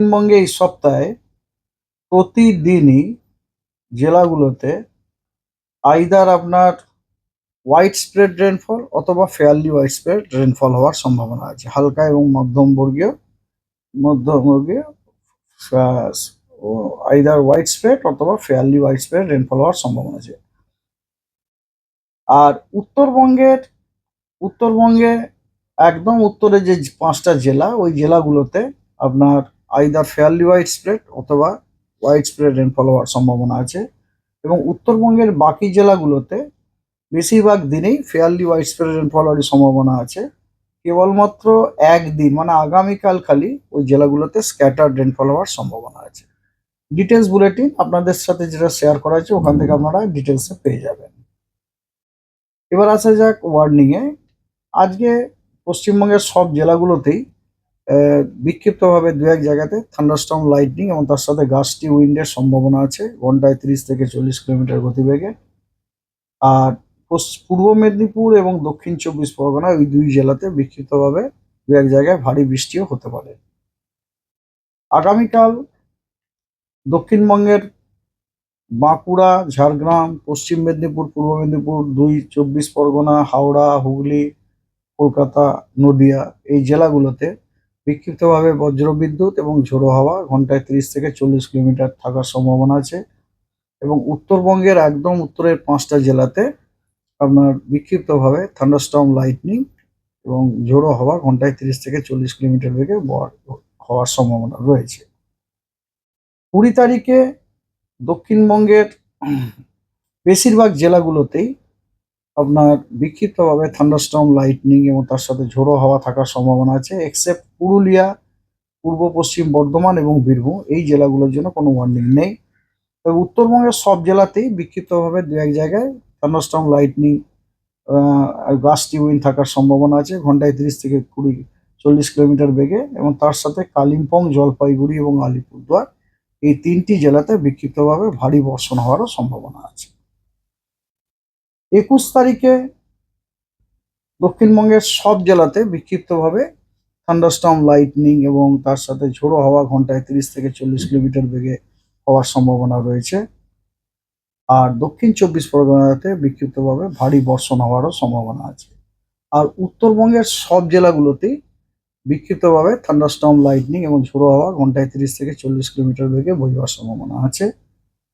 পশ্চিমবঙ্গে এই সপ্তাহে প্রতিদিনই জেলাগুলোতে আইদার আপনার হোয়াইট স্প্রেড রেনফল অথবা ফেয়ারলি হোয়াইট স্প্রেড রেনফল হওয়ার সম্ভাবনা আছে। হালকা এবং মধ্যমবর্গীয় আইদার হোয়াইট স্প্রেড অথবা ফেয়ারলি হোয়াইট স্প্রেড রেনফল হওয়ার সম্ভাবনা আছে। আর উত্তরবঙ্গে একদম উত্তরে যে পাঁচটা জেলা, ওই জেলাগুলোতে আপনার আইদার ফেয়ারলি হোয়াইট স্প্রেড অথবা হোয়াইট স্প্রেড রেনফল হওয়ার সম্ভাবনা আছে। এবং উত্তরবঙ্গের বাকি জেলাগুলোতে বেশিরভাগ দিনেই ফেয়ারলি হোয়াইট স্প্রেড রেনফল হওয়ার সম্ভাবনা আছে। কেবলমাত্র একদিন মানে আগামীকাল খালি ওই জেলাগুলোতে স্ক্যাটার্ড রেনফল হওয়ার সম্ভাবনা আছে। ডিটেলস বুলেটিন আপনাদের সাথে যেটা শেয়ার করা হয়েছে ওখান থেকে আপনারা ডিটেলসে পেয়ে যাবেন। এবার আসা যাক ওয়ার্নিংয়ে। আজকে পশ্চিমবঙ্গের সব জেলাগুলোতেই বিক্ষিপ্তভাবে দু এক জায়গাতে থান্ডারস্টর্ম লাইটনিং এবং তার সাথে গাস্টি উইন্ডের সম্ভাবনা আছে ঘন্টায় 30 থেকে 40 কিলোমিটার গতিবেগে। আর পূর্ব মেদিনীপুর এবং দক্ষিণ চব্বিশ পরগনা ওই দুই জেলাতে বিক্ষিপ্তভাবে দু এক জায়গায় ভারী বৃষ্টিও হতে পারে। আগামীকাল দক্ষিণবঙ্গের বাঁকুড়া, ঝাড়গ্রাম, পশ্চিম মেদিনীপুর, পূর্ব মেদিনীপুর, দুই চব্বিশ পরগনা, হাওড়া, হুগলি, কলকাতা, নদিয়া এই জেলাগুলোতে বিক্ষিপ্তভাবে বজ্রবিদ্যুৎ এবং ঝোড়ো হাওয়া ঘন্টায় 30 থেকে 40 কিলোমিটার থাকার সম্ভাবনা আছে। এবং উত্তরবঙ্গের একদম উত্তরের পাঁচটা জেলাতে আপনার বিক্ষিপ্তভাবে থান্ডারস্টর্ম লাইটনিং এবং ঝোড়ো হাওয়া ঘন্টায় 30 থেকে 40 কিলোমিটার বেগে হওয়ার সম্ভাবনা রয়েছে। 20 তারিখে দক্ষিণবঙ্গের বেশিরভাগ জেলাগুলোতেই আপনার বিক্ষিপ্তভাবে থান্ডারস্টর্ম লাইটনিং এবং তার সাথে ঝোড়ো হাওয়া থাকার সম্ভাবনা আছে, এক্সেপ্ট পুরুলিয়া, পূর্ব পশ্চিম বর্ধমান এবং বীরভূম এই জেলাগুলোর জন্য কোনো ওয়ার্নিং নেই। তবে উত্তরবঙ্গের সব জেলাতেই বিক্ষিপ্তভাবে দু এক জায়গায় থান্ডারস্টর্ম লাইটনিং গাস্টি উইন্ড থাকার সম্ভাবনা আছে ঘন্টায় 30 থেকে 40 কিলোমিটার বেগে। এবং তার সাথে কালিম্পং, জলপাইগুড়ি এবং আলিপুরদুয়ার এই তিনটি জেলাতে বিক্ষিপ্তভাবে ভারী বর্ষণ হওয়ারও সম্ভাবনা আছে। 21 তারিখে দক্ষিণবঙ্গের সব জেলাতে বিক্ষিপ্তভাবে থান্ডারস্টর্ম লাইটনিং এবং তার সাথে ঝোড়ো হাওয়া ঘন্টায় 30 থেকে 40 কিলোমিটার বেগে হওয়ার সম্ভাবনা রয়েছে। আর দক্ষিণ চব্বিশ পরগনাতে বিক্ষিপ্তভাবে ভারী বর্ষণ হওয়ারও সম্ভাবনা আছে। আর উত্তরবঙ্গের সব জেলাগুলোতেই বিক্ষিপ্তভাবে থান্ডারস্টর্ম লাইটনিং এবং ঝোড়ো হাওয়া ঘন্টায় 30 থেকে 40 কিলোমিটার বেগে বইবার সম্ভাবনা আছে।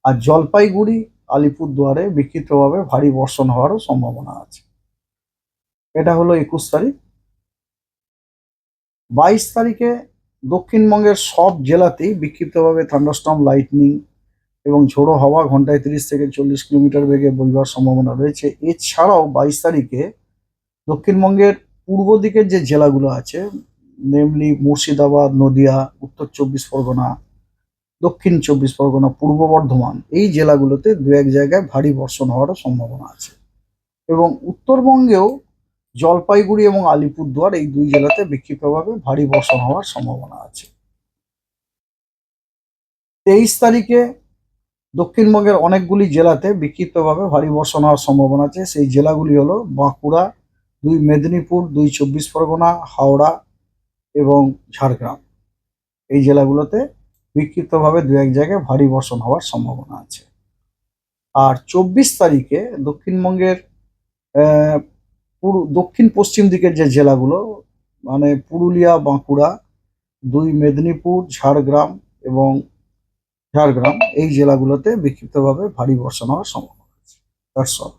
আর জলপাইগুড়ি, আলিপুরদুয়ারে বিক্ষিপ্তভাবে ভারী বর্ষণ হওয়ারও সম্ভাবনা আছে। এটা হলো 21 তারিখ। 22 তারিখে দক্ষিণবঙ্গের সব জেলাতেই বিক্ষিপ্তভাবে থান্ডারস্টর্ম লাইটনিং এবং ঝোড়ো হাওয়া ঘন্টায় 30 থেকে 40 কিলোমিটার বেগে বইবার সম্ভাবনা রয়েছে। এছাড়াও 22 তারিখে দক্ষিণবঙ্গের পূর্ব দিকের যে জেলাগুলো আছে, নেমলি মুর্শিদাবাদ, নদিয়া, উত্তর চব্বিশ পরগনা, দক্ষিণ চব্বিশ পরগনা, পূর্ব বর্ধমান এই জেলাগুলোতে দু এক জায়গায় ভারী বর্ষণ হওয়ারও সম্ভাবনা আছে। এবং উত্তরবঙ্গেও জলপাইগুড়ি এবং আলিপুরদুয়ার এই দুই জেলাতে বিক্ষিপ্তভাবে ভারী বর্ষণ হওয়ার সম্ভাবনা আছে। 23 তারিখে দক্ষিণবঙ্গের অনেকগুলি জেলাতে বিক্ষিপ্তভাবে ভারী বর্ষণ হওয়ার সম্ভাবনা আছে। সেই জেলাগুলি হলো বাঁকুড়া, দুই মেদিনীপুর, দুই চব্বিশ পরগনা, হাওড়া এবং ঝাড়গ্রাম এই জেলাগুলোতে বিক্ষিপ্তভাবে দু এক জায়গায় ভারী বর্ষণ হওয়ার সম্ভাবনা আছে। আর 24 তারিখে দক্ষিণবঙ্গের দক্ষিণ পশ্চিম দিকের যে জেলাগুলো মানে পুরুলিয়া, বাঁকুড়া, দুই মেদিনীপুর, ঝাড়গ্রাম এই জেলাগুলোতে বিক্ষিপ্তভাবে ভারী বর্ষণ হওয়ার সম্ভাবনা আছে। That's all.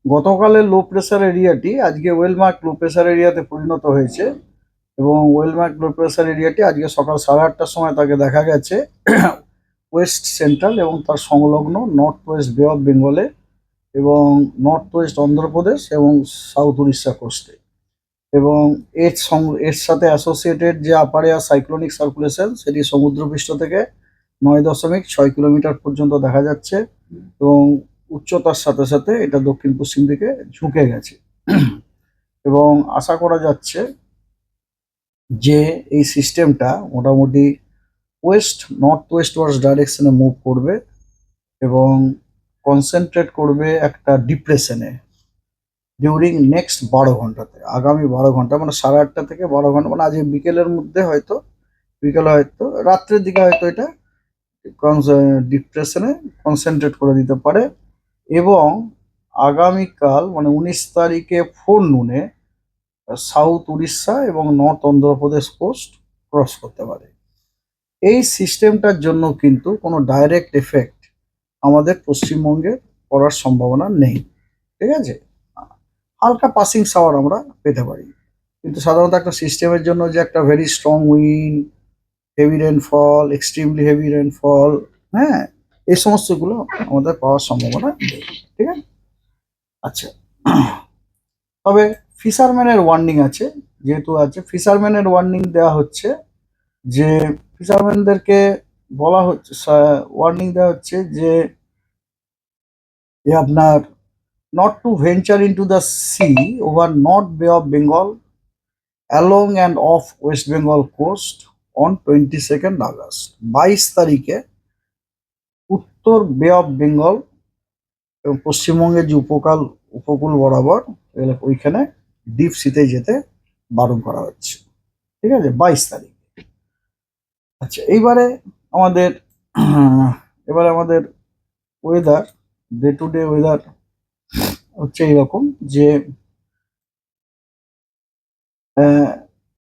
গতকালের লো প্রেসার এরিয়াটি আজকে ওয়েলমার্ক লো প্রেসার এরিয়াতে পরিণত হয়েছে এবং ওয়েলমার্ক লো প্রেসার এরিয়াটি আজকে সকাল 8:30টার সময় তাকে দেখা গেছে ওয়েস্ট সেন্ট্রাল এবং তার সংলগ্ন নর্থ ওয়েস্ট বে অফ বেঙ্গলে এবং নর্থ ওয়েস্ট অন্ধ্রপ্রদেশ এবং সাউথ উড়িষ্যা কোস্টে। এবং এর সাথে অ্যাসোসিয়েটেড যে আপার এয়ার সাইক্লোনিক সার্কুলেশন সেটি সমুদ্রপৃষ্ঠ থেকে 9.6 কিলোমিটার পর্যন্ত দেখা যাচ্ছে এবং উচ্চতার সাথে সাথে এটা দক্ষিণ পশ্চিম দিকে ঝুঁকে গেছে। এবং আশা করা যাচ্ছে যে এই সিস্টেমটা মোটামুটি নর্থ ওয়েস্ট ওয়ার্ডস ডাইরেকশনে মুভ করবে এবং কনসেন্ট্রেট করবে একটা ডিপ্রেশনে। ডিউরিং নেক্সট 12 ঘন্টাতে, আগামী 12 ঘন্টা মানে 8:30 থেকে 12 ঘন্টা, মানে আজ বিকেলের মধ্যে হয়তো, বিকেলে হয়তো রাত্রের দিকে হয়তো এটা ডিপ্রেশনে কনসেন্ট্রেট করে দিতে পারে। এবং আগামীকাল মানে 19 তারিখে ফোরনুনে সাউথ উড়িষ্যা এবং নর্থ অন্ধ্রপ্রদেশ কোস্ট ক্রস করতে পারে। এই সিস্টেমটার জন্য কিন্তু কোনো ডাইরেক্ট এফেক্ট আমাদের পশ্চিমবঙ্গে পড়ার সম্ভাবনা নেই, ঠিক আছে। হালকা পাসিং শাওয়ার আমরা পেতে পারি, কিন্তু সাধারণত একটা সিস্টেমের জন্য যে একটা very strong wind, heavy rainfall, extremely heavy rainfall, হ্যাঁ, এই সমস্তগুলো আমাদের পাওয়ার সম্ভাবনা নেই, ঠিক আছে। আচ্ছা, তবে ফিশারম্যানের ওয়ার্নিং আছে, যেহেতু আছে ফিশারম্যানের ওয়ার্নিং দেওয়া হচ্ছে, যে ফিশারম্যানদেরকে বলা হচ্ছে, ওয়ার্নিং দেওয়া হচ্ছে যে আপনার not to venture into the sea over North Bay of Bengal along and off West Bengal coast on 22nd August। 22 তারিখে উত্তর বে অফ বেঙ্গল এবং পশ্চিমবঙ্গের যে উপকূল বরাবর ওইখানে ডিপ সিতে যেতে বারণ করা হচ্ছে, ঠিক আছে, 22 তারিখ। আচ্ছা, আমাদের এবারে আমাদের weather, day to day weather হচ্ছে এইরকম যে